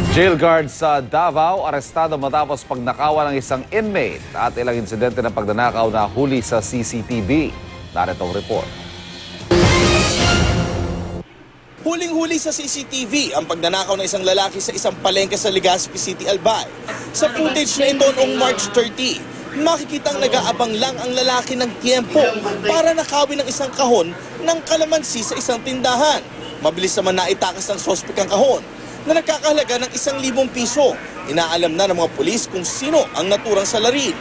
Jail guard sa Davao, arestado matapos pagnakawan ng isang inmate at ilang insidente ng pagnanakaw na huli sa CCTV. Narito ang report. Huling-huli sa CCTV ang pagnanakaw ng isang lalaki sa isang palengke sa Legazpi City, Albay. Sa footage na ito noong March 30, makikitang nag-aabang lang ang lalaki ng tiempo para nakawin ng isang kahon ng kalamansi sa isang tindahan. Mabilis naman naitakas ng sospek ang kahon na nagkakahalaga ng 1,000 piso. Inaalam na ng mga pulis kung sino ang naturang salarin.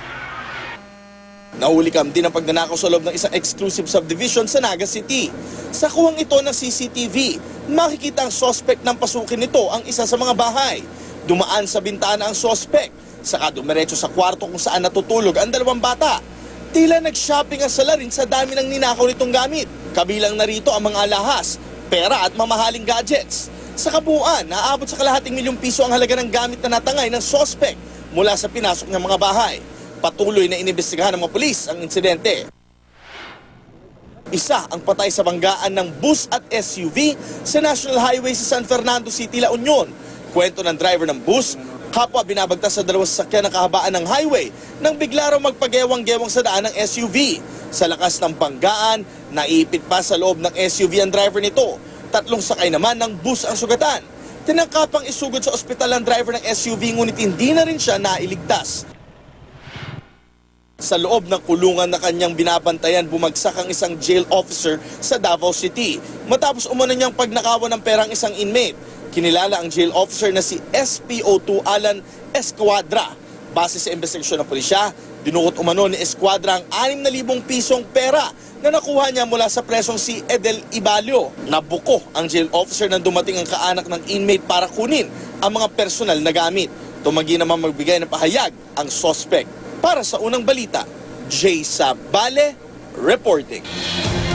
Nahuli din ang pagnanakaw sa loob ng isang exclusive subdivision sa Naga City. Sa kuwang ito ng CCTV, makikita ang sospek ng pasukin nito ang isa sa mga bahay. Dumaan sa bintana ang sospek, saka dumiretso sa kwarto kung saan natutulog ang dalawang bata. Tila nag-shopping ang salarin sa dami ng ninakaw nitong gamit. Kabilang narito ang mga alahas, pera at mamahaling gadgets. Sa kabuuan, naabot sa kalahating milyong piso ang halaga ng gamit na natangay ng sospek mula sa pinasok ng mga bahay. Patuloy na inimbestigahan ng mga pulis ang insidente. Isa ang patay sa banggaan ng bus at SUV sa National Highway sa San Fernando City, La Union. Kwento ng driver ng bus, kapwa binabagtas sa dalawang sasakyan ng kahabaan ng highway nang bigla raw magpagewang-gewang sa daan ng SUV. Sa lakas ng banggaan, naipit pa sa loob ng SUV ang driver nito. 3 sakay naman ng bus ang sugatan. Tinangkapang isugod sa ospital ang driver ng SUV ngunit hindi na rin siya nailigtas. Sa loob ng kulungan na kanyang binabantayan, bumagsak ang isang jail officer sa Davao City. Matapos umano niyang pagnakawan ng perang isang inmate, kinilala ang jail officer na si SPO2 Alan Escuadra. Base sa investigasyon ng pulisya, dinukot umano ni Escuadra ang 6,000 pisong pera na nakuha niya mula sa presong si Edel Ibalio. Nabuko ang jail officer nang dumating ang kaanak ng inmate para kunin ang mga personal na gamit. Tumanggi naman magbigay ng pahayag ang suspect. Para sa unang balita, Jay Sabale reporting.